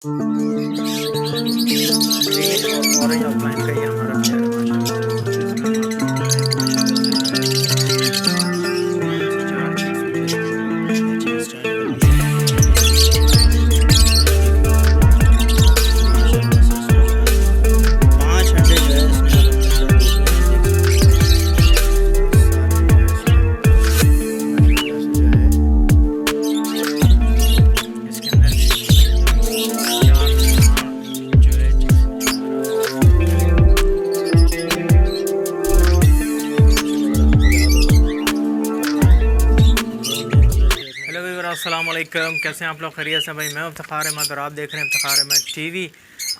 Green और orange outline का ये हमारा पेयर है माशाल्लाह से। इसमें हम आपको दिखाते हैं माशाल्लाह से जो है 4 चिक्स मुझे इसने हैचिंग स्टार्ट कर दी है। माशाल्लाह से इसमें जो है 5 अंडे जो है इसने अल्हम्दुलिल्लाह दे दिए हैं, देख सकते हैं। इस साल भी जो है इसने माशाल्लाह से जो है इसके अंदर भी 4 जो है चिक्स मुझे नज़र आ रहे हैं। हेलो वीवर, अस्सलाम वालेकुम। कैसे हैं आप लोग? खैरियत से? भाई मैं इफ्तिखार अहमद और आप देख रहे हैं इफ्तिखार अहमद टीवी।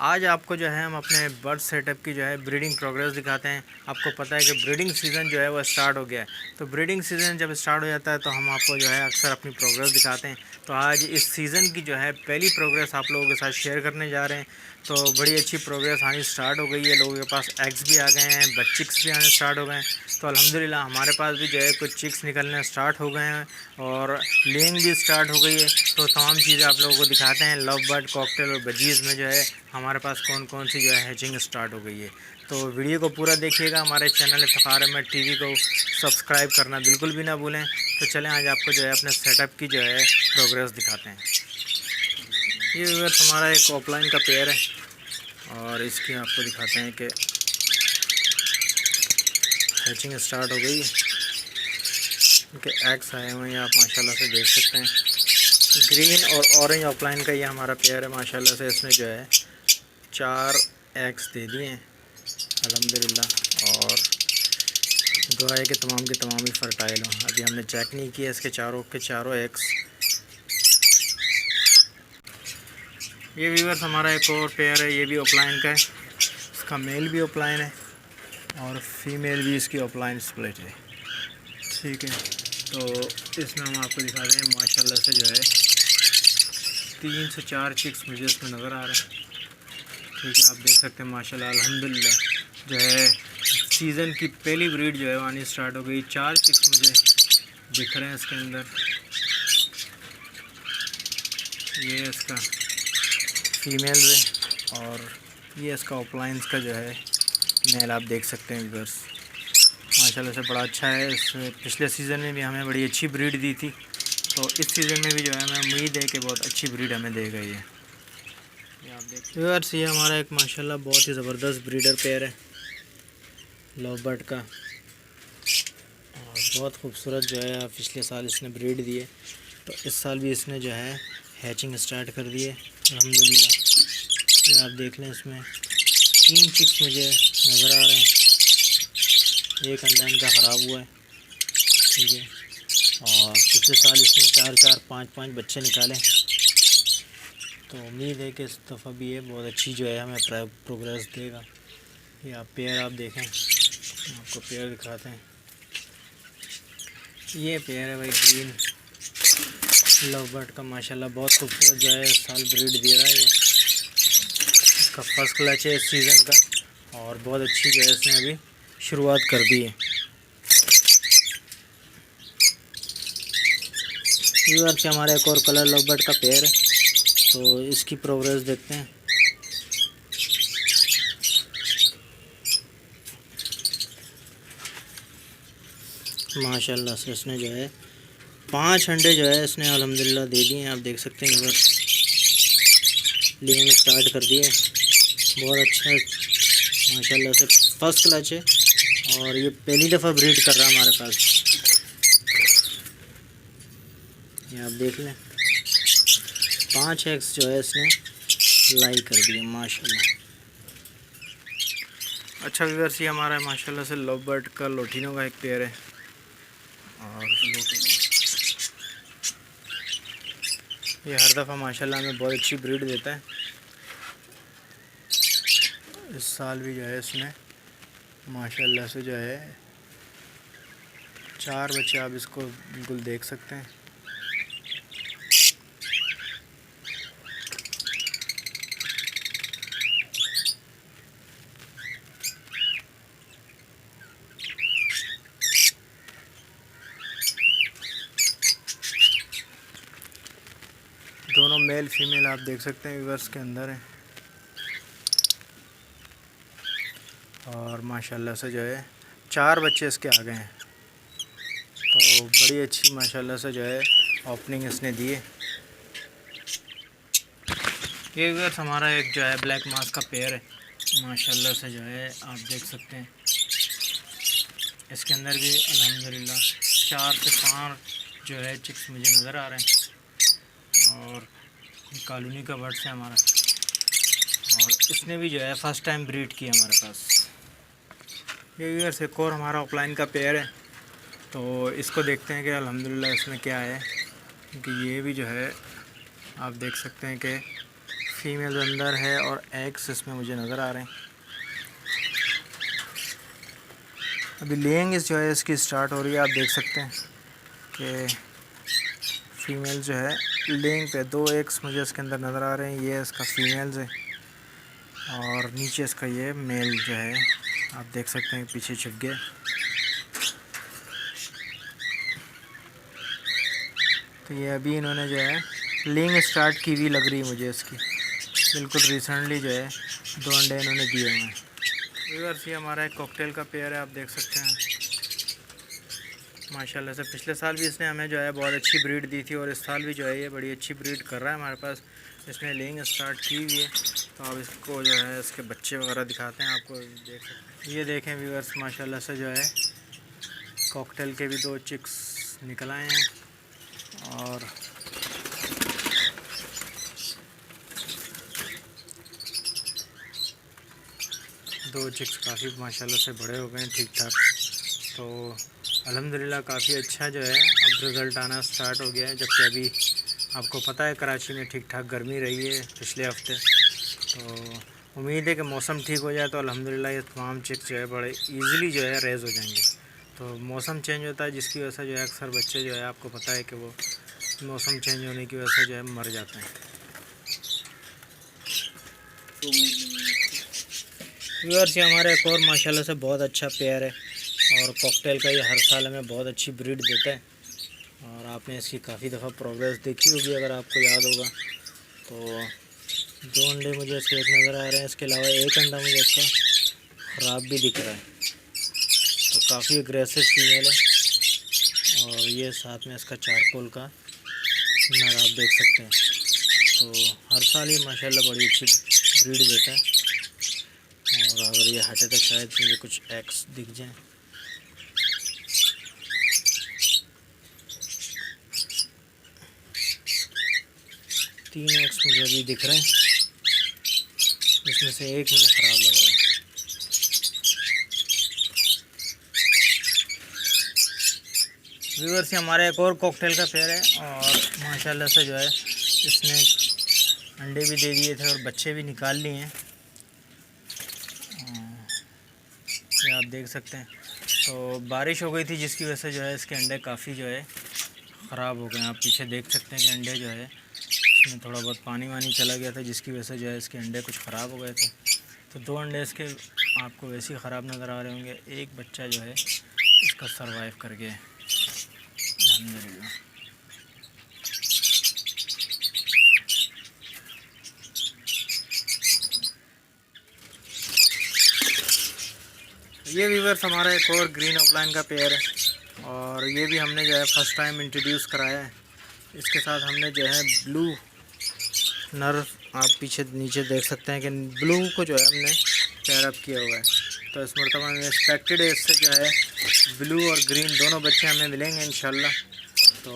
आज आपको जो है हम अपने बर्ड सेटअप की जो है ब्रीडिंग प्रोग्रेस दिखाते हैं। आपको पता है कि ब्रीडिंग सीज़न जो है वो स्टार्ट हो गया है, तो ब्रीडिंग सीज़न जब स्टार्ट हो जाता है तो हम आपको जो है अक्सर अपनी प्रोग्रेस दिखाते हैं। तो आज इस सीज़न की जो है पहली प्रोग्रेस आप लोगों के साथ शेयर करने जा रहे हैं। तो बड़ी अच्छी प्रोग्रेस आनी स्टार्ट हो गई है, लोगों के पास एग्स भी आ गए हैं, चिक्स भी आने स्टार्ट हो गए हैं। तो अल्हम्दुलिल्लाह हमारे पास भी जो है कुछ चिक्स निकलने स्टार्ट हो गए हैं और लेइंग भी स्टार्ट हो गई है। तो तमाम चीज़ें आप लोगों को दिखाते हैं। लव बर्ड, कॉकटेल और बजीज़ में जो है हमारे पास कौन कौन सी जो है हैचिंग स्टार्ट हो गई है। तो वीडियो को पूरा देखिएगा। हमारे चैनल इफ्तिखार अहमद टीवी को सब्सक्राइब करना बिल्कुल भी ना भूलें। तो चलें आज आपको जो है अपने सेटअप की जो है प्रोग्रेस दिखाते हैं। ये व्यूअर्स हमारा एक ऑफलाइन का पेयर है और इसकी आपको दिखाते हैं कि हैचिंग स्टार्ट हो गई है। इनके एग्स आए हुए हैं, आप माशाल्लाह से देख सकते हैं। ग्रीन और ऑरेंज ऑफलाइन का ये हमारा पेयर है माशाल्लाह से। इसने जो है 4 एग्स दे दिए हैं अल्हम्दुलिल्लाह और दुआ है कि तमाम के तमाम ही फर्टाइल हों। अभी हमने चेक नहीं किया इसके चारों के चारों एग्स। ये व्यूअर्स हमारा एक और पेयर है, ये भी ऑफलाइन का है। इसका मेल भी ऑफलाइन है और फीमेल भी इसकी ऑफलाइन स्प्लिट है। ठीक है, तो इसमें हम आपको दिखाते हैं माशाल्लाह से जो है 3 से 4 चिक्स मुझे इसमें नज़र आ रहे हैं। ठीक है, आप देख सकते हैं माशाल्लाह अल्हम्दुलिल्लाह जो है सीज़न की पहली ब्रीड जो है आनी स्टार्ट हो गई। 4 चिक्स मुझे दिख रहे हैं इसके अंदर। ये इसका फीमेल है और ये इसका ऑफलाइन का जो है मेल, आप देख सकते हैं व्यूअर्स। माशाल्लाह से बड़ा अच्छा है। इस पिछले सीज़न में भी हमें बड़ी अच्छी ब्रीड दी थी, तो इस सीज़न में भी जो है हमें उम्मीद है कि बहुत अच्छी ब्रीड हमें दे गई है। ये आप देख व्यूअर्स, ये हमारा एक माशाल्लाह बहुत ही ज़बरदस्त ब्रीडर पेयर है लव बर्ड का और बहुत खूबसूरत जो है पिछले साल इसने ब्रीड दी है, तो इस साल भी इसने जो है हैचिंग स्टार्ट कर दी है अल्हम्दुलिल्लाह। ये आप देख लें, इसमें 3 चिक्स मुझे नज़र आ रहे हैं। एक अंडा इनका ख़राब हुआ है। ठीक है, और पिछले साल इसने 4-4, 5-5 बच्चे निकाले। तो उम्मीद है कि इस दफ़ा भी ये बहुत अच्छी जो है हमें प्रोग्रेस देगा। ये आप पेयर आप देखें, आपको पेयर दिखाते हैं। ये पेयर है भाई ग्रीन लव बर्ड का, माशाल्लाह बहुत खूबसूरत जो है इस साल ब्रीड दे रहा है। ये इसका फर्स्ट क्लच है इस सीज़न का और बहुत अच्छी जो है इसने अभी शुरुआत कर दी है। व्यूअर से हमारा एक और कलर लव बर्ड का पेयर है, तो इसकी प्रोग्रेस देखते हैं। माशाल्लाह से इसने जो है 5 अंडे जो है इसने अल्हम्दुलिल्लाह दे दिए हैं, आप देख सकते हैं व्यूअर। लेने स्टार्ट कर दिए, बहुत अच्छा है माशाल्लाह से। फर्स्ट क्लच है और ये पहली दफ़ा ब्रीड कर रहा है हमारे पास। ये आप देख लें, 5 एग्स जो है इसने लाई कर दिए माशाल्लाह। अच्छा व्यूअर्स, ये हमारा माशाल्लाह से लव बर्ड का लोटिनो का एक पेयर है और ये हर दफ़ा माशाल्लाह हमें बहुत अच्छी ब्रीड देता है। इस साल भी जो है इसने माशाल्लाह से जो है 4 बच्चे, आप इसको बिल्कुल देख सकते हैं। दोनों मेल फीमेल आप देख सकते हैं व्यूअर्स के अंदर है। और माशाल्लाह से जो है 4 बच्चे इसके आ गए हैं। तो बड़ी अच्छी माशाल्लाह से जो है ओपनिंग इसने दी है। ये व्यूअर्स हमारा एक जो है ब्लैक मास्क का पेयर है, माशाल्लाह से जो है आप देख सकते हैं। इसके अंदर भी अल्हम्दुलिल्लाह 4 से 5 जो है चिक्स मुझे नज़र आ रहे हैं। और कॉलोनी का बर्ड्स है हमारा, और इसने भी जो है फ़र्स्ट टाइम ब्रीड किया हमारे पास। ये व्यूअर्स एक और हमारा ऑफलाइन का पेयर है। तो इसको देखते हैं कि अल्हम्दुलिल्लाह इसमें क्या है, क्योंकि ये भी जो है आप देख सकते हैं कि फीमेल अंदर है और एग्स इसमें मुझे नज़र आ रहे हैं। अभी लेइंग जो है इसकी स्टार्ट हो रही है। आप देख सकते हैं कि फ़ीमेल जो है लेइंग पे 2 एग्स मुझे इसके अंदर नज़र आ रहे हैं। ये इसका फ़ीमेल्स है और नीचे इसका ये मेल जो है आप देख सकते हैं पीछे छिप गया। तो ये अभी इन्होंने जो है लेइंग स्टार्ट की हुई लग रही है मुझे इसकी, बिल्कुल रिसेंटली जो है 2 अंडे इन्होंने दिए हुए हैं। व्यूअर्स ये हमारा एक कॉकटेल का पेयर है, आप देख सकते हैं माशाल्लाह से। पिछले साल भी इसने हमें जो है बहुत अच्छी ब्रीड दी थी और इस साल भी जो है ये बड़ी अच्छी ब्रीड कर रहा है हमारे पास। इसने लेइंग स्टार्ट की हुई है। तो अब इसको जो है इसके बच्चे वगैरह दिखाते हैं आपको, देख सकते हैं। ये देखें व्यूअर्स माशाल्लाह से जो है कॉकटेल के भी 2 चिक्स निकल आए हैं। और दो चिक्स काफ़ी माशाल्लाह से बड़े हो गए हैं ठीक ठाक। तो अल्हम्दुलिल्लाह काफ़ी अच्छा जो है अब रिज़ल्ट आना स्टार्ट हो गया है। जबकि अभी आपको पता है कराची में ठीक ठाक गर्मी रही है पिछले हफ्ते। तो उम्मीद है कि मौसम ठीक हो जाए तो अल्हम्दुलिल्लाह ये तमाम चिक्स जो है बड़े ईज़िली जो है रेज़ हो जाएंगे। तो मौसम चेंज होता है जिसकी वजह से जो है अक्सर बच्चे जो है आपको पता है कि वो मौसम चेंज होने की वजह से जो है मर जाते हैं। व्यूअर्स ये हमारा एक और माशाल्लाह से बहुत अच्छा पेयर है और कॉकटेल का ये हर साल हमें बहुत अच्छी ब्रीड देता है। और आपने इसकी काफ़ी दफ़ा प्रोग्रेस देखी होगी अगर आपको याद होगा। तो 2 अंडे मुझे इसके एक नज़र आ रहे हैं, इसके अलावा एक अंडा मुझे इसका ख़राब भी दिख रहा है। तो काफ़ी अग्रेसिव फीमेल है। और ये साथ में इसका चारकोल का नर आप देख सकते हैं। तो हर साल ही माशाल्लाह बड़ी अच्छी ब्रीड देता है। और अगर ये हटे तो शायद मुझे कुछ एग्स दिख जाएं। तीन एग्स मुझे अभी दिख रहे हैं, इसमें से एक मुझे ख़राब लग रहा है। व्यूअर्स हमारा एक और कॉकटेल का पेयर है और माशाल्लाह से जो है इसने अंडे भी दे दिए थे और बच्चे भी निकाल लिए हैं। ये आप देख सकते हैं। तो बारिश हो गई थी जिसकी वजह से जो है इसके अंडे काफ़ी जो है ख़राब हो गए। आप पीछे देख सकते हैं कि अंडे जो है इसमें थोड़ा बहुत पानी वानी चला गया था जिसकी वजह से जो है इसके अंडे कुछ ख़राब हो गए थे। तो 2 अंडे इसके आपको वैसे ही ख़राब नज़र आ रहे होंगे। एक बच्चा जो है इसका सरवाइव कर गया है अल्हम्दुलिल्लाह। ये व्यूअर्स हमारा एक और ग्रीन ऑफलाइन का पेयर है और ये भी हमने जो है फ़र्स्ट टाइम इंट्रोड्यूस कराया है। इसके साथ हमने जो है ब्लू नर आप पीछे नीचे देख सकते हैं कि ब्लू को जो है हमने पेयर अप किया हुआ है। तो इस मरतबा में एक्सपेक्टेड है इससे जो है ब्लू और ग्रीन दोनों बच्चे हमें मिलेंगे इंशाल्लाह। तो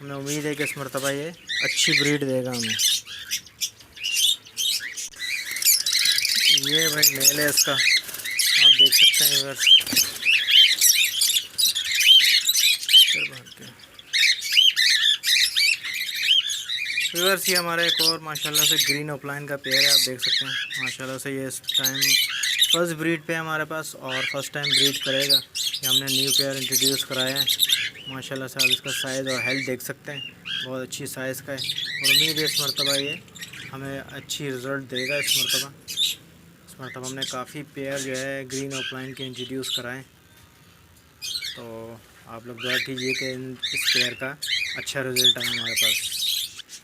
हमें उम्मीद है कि इस मरतबा ये अच्छी ब्रीड देगा हमें। ये भाई मेल है इसका, आप देख सकते हैं व्यूअर्स। व्यूअर्स ये हमारा एक और माशाल्लाह से ग्रीन ऑफलाइन का पेयर है, आप देख सकते हैं माशाल्लाह से। ये इस टाइम फर्स्ट ब्रीड पे है हमारे पास और फर्स्ट टाइम ब्रीड करेगा। ये हमने न्यू पेयर इंट्रोड्यूस कराया है माशाल्लाह से। आप इसका साइज़ और हेल्थ देख सकते हैं, बहुत अच्छी साइज़ का है और उम्मीद है इस मरतबा ये हमें अच्छी रिज़ल्ट देगा। इस मरतबा हमने काफ़ी पेयर जो है ग्रीन ऑफलाइन के इंट्रोड्यूस कराएँ। तो आप लोग दुआ कीजिए कि इस पेयर का अच्छा रिज़ल्ट आए हमारे पास।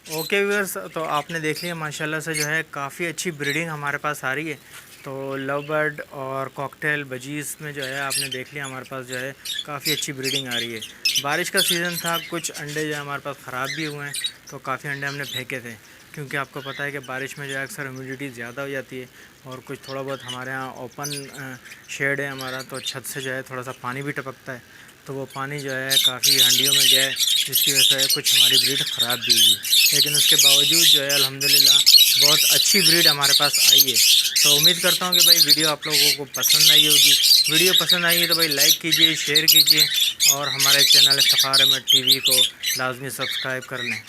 ओके व्यूअर्स, तो आपने देख लिया माशाल्लाह से जो है काफ़ी अच्छी ब्रीडिंग हमारे पास आ रही है। तो लव बर्ड और कॉकटेल बजीज़ में जो है आपने देख लिया हमारे पास जो है काफ़ी अच्छी ब्रीडिंग आ रही है। बारिश का सीज़न था, कुछ अंडे जो है हमारे पास ख़राब भी हुए हैं, तो काफ़ी अंडे हमने फेंके थे, क्योंकि आपको पता है कि बारिश में जो है अक्सर ह्यूमिडिटी ज़्यादा हो जाती है और कुछ थोड़ा बहुत हमारे यहाँ ओपन शेड है हमारा, तो छत से जो है थोड़ा सा पानी भी टपकता है, तो वो पानी जो है काफ़ी हंडियों में गया, जिसकी वजह से कुछ हमारी ब्रीड ख़राब भी हुई। लेकिन उसके बावजूद जो है अल्हम्दुलिल्लाह बहुत अच्छी ब्रीड हमारे पास आई है। तो उम्मीद करता हूँ कि भाई वीडियो आप लोगों को पसंद आई होगी। वीडियो पसंद आई है तो भाई लाइक कीजिए, शेयर कीजिए और हमारे चैनल सफ़ार अहमद टीवी को लाजमी सब्सक्राइब कर लें।